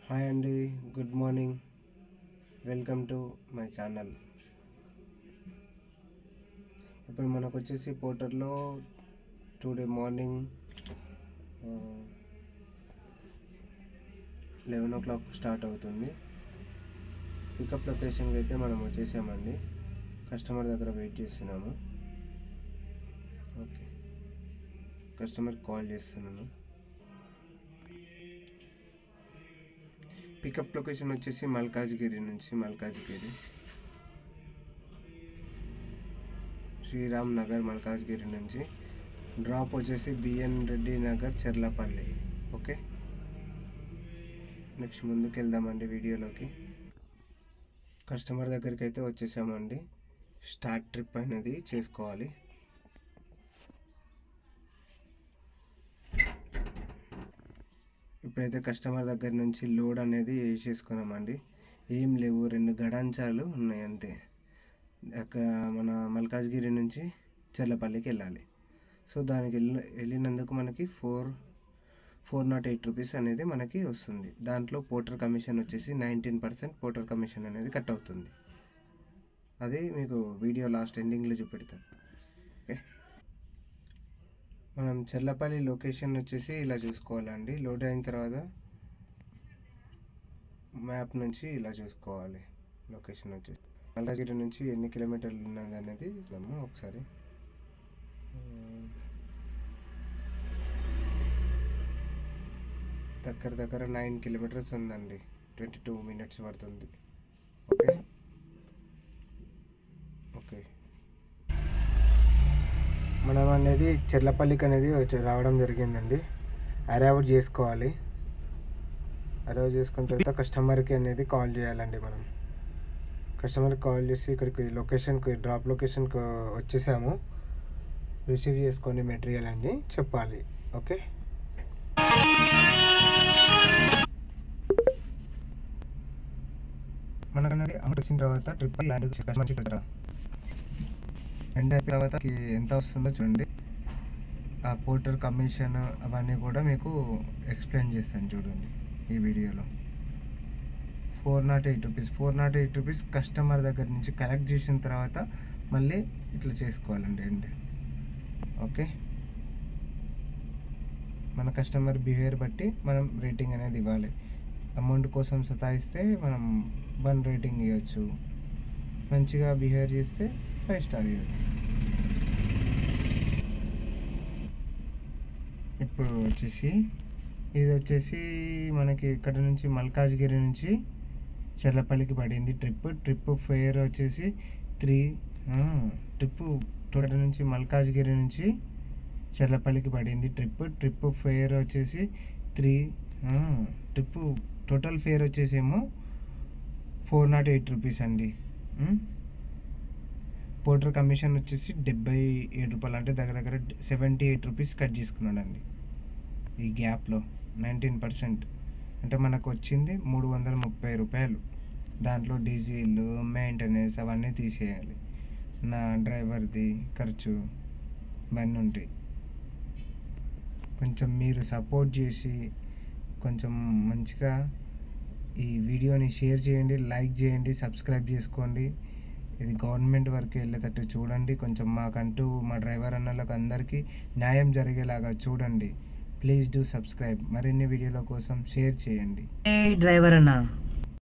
Hi అండి, good morning. Welcome to my channel. ఇప్పుడు మనకు వచ్చేసి పోర్టర్లో టుడే మార్నింగ్ 11 o'clock స్టార్ట్ అవుతుంది. పికప్ లొకేషన్కి అయితే మనం వచ్చేసామండి. కస్టమర్ దగ్గర వెయిట్ చేస్తున్నాము. ఓకే, కస్టమర్కి కాల్ చేస్తున్నాను. పికప్ లొకేషన్ వచ్చేసి మల్కాజ్గిరి శ్రీరామ్ నగర్ మల్కాజ్గిరి నుంచి. డ్రాప్ వచ్చేసి B N Reddy Nagar Cherlapalli. Okay, next ముందుకు వెళ్దామండి వీడియోలోకి. కస్టమర్ దగ్గరికి అయితే వచ్చేసామండి. స్టార్ట్ ట్రిప్ అనేది చేసుకోవాలి. ఇప్పుడైతే కస్టమర్ దగ్గర నుంచి లోడ్ అనేది వేసేసుకున్నామండి. ఏం లేవు, 2 గడాంచాలు ఉన్నాయి అంతే. అక్కడ మన మల్కాజ్గిరి నుంచి చెర్లపల్లికి వెళ్ళాలి. సో దానికి వెళ్ళినందుకు మనకి 408 రూపీస్ అనేది మనకి వస్తుంది. దాంట్లో పోర్టర్ కమిషన్ వచ్చేసి 19% పోర్టర్ కమిషన్ అనేది కట్ అవుతుంది. అది మీకు వీడియో లాస్ట్ ఎండింగ్లో చూపెడతాను. ఓకే, మనం చెర్లపల్లి లొకేషన్ వచ్చేసి ఇలా చూసుకోవాలండి. లోడ్ అయిన తర్వాత మ్యాప్ నుంచి ఇలా చూసుకోవాలి. లొకేషన్ వచ్చేసి మల్కాజ్గిరి నుంచి ఎన్ని కిలోమీటర్లు ఉన్నది అనేది చూద్దాము ఒకసారి. దగ్గర 9 కిలోమీటర్స్ ఉందండి. 22 minutes పడుతుంది. ఓకే ఓకే, మనం అనేది చెర్లపల్లికి అనేది రావడం జరిగిందండి. అరైవ్ చేసుకోవాలి. అరైవ్ చేసుకున్న తర్వాత కస్టమర్కి అనేది కాల్ చేయాలండి. మనం కస్టమర్కి కాల్ చేసి ఇక్కడికి లొకేషన్కి డ్రాప్ లొకేషన్కి వచ్చేసాము, రిసీవ్ చేసుకొని మెటీరియల్ అని చెప్పాలి. ఓకే, మనకు అనేది అమౌంట్ వచ్చిన తర్వాత ట్రిప్ ల్యాండ్ పెట్టరా ఎండ్ అయిన తర్వాత ఎంత వస్తుందో చూడండి. ఆ పోర్టర్ కమిషన్ అవన్నీ కూడా మీకు ఎక్స్ప్లెయిన్ చేస్తాను చూడండి ఈ వీడియోలో. 408 రూపీస్ కస్టమర్ దగ్గర నుంచి కలెక్ట్ చేసిన తర్వాత మళ్ళీ ఇట్లా చేసుకోవాలండి ఎండ్. ఓకే, మన కస్టమర్ బిహేవియర్ బట్టి మనం రేటింగ్ అనేది ఇవ్వాలి. అమౌంట్ కోసం సతాయిస్తే మనం 1 రేటింగ్ ఇవ్వచ్చు. మంచిగా బిహేవ్ చేస్తే 5 స్టార్ ఇవ్వచ్చు. ఇప్పుడు వచ్చేసి ఇది వచ్చేసి మనకి ఇక్కడ నుంచి మల్కాజ్గిరి నుంచి చెర్లపల్లికి పడింది ట్రిప్ ఫేర్ వచ్చేసి 3 ట్రిప్ నుంచి మల్కాజ్గిరి నుంచి చెర్లపల్లికి పడింది ట్రిప్ ఫేర్ వచ్చేసి 3 ట్రిప్ టోటల్ ఫేర్ వచ్చేసి ఏమో 408 రూపీస్ అండి. పోర్టర్ కమిషన్ వచ్చేసి 77 రూపాయలు, అంటే దగ్గర 78 రూపీస్ కట్ చేసుకున్నాడండి ఈ గ్యాప్లో. 19% అంటే మనకు వచ్చింది 330 రూపాయలు. దాంట్లో డీజిల్, మెయింటెనెన్స్ అవన్నీ తీసేయాలి. నా డ్రైవర్ది ఖర్చు ఇవన్నీ ఉంటాయి. కొంచెం మీరు సపోర్ట్ చేసి కొంచెం మంచిగా ఈ వీడియోని షేర్ చేయండి, లైక్ చేయండి, సబ్స్క్రైబ్ చేసుకోండి. ఇది గవర్నమెంట్ వరకు వెళ్ళేటట్టు చూడండి. కొంచెం మాకంటూ మా డ్రైవర్ అన్నలకు అందరికీ న్యాయం జరిగేలాగా చూడండి. Please do subscribe. మరిన్ని వీడియోల కోసం షేర్ చేయండి. డ్రైవర్ అన్న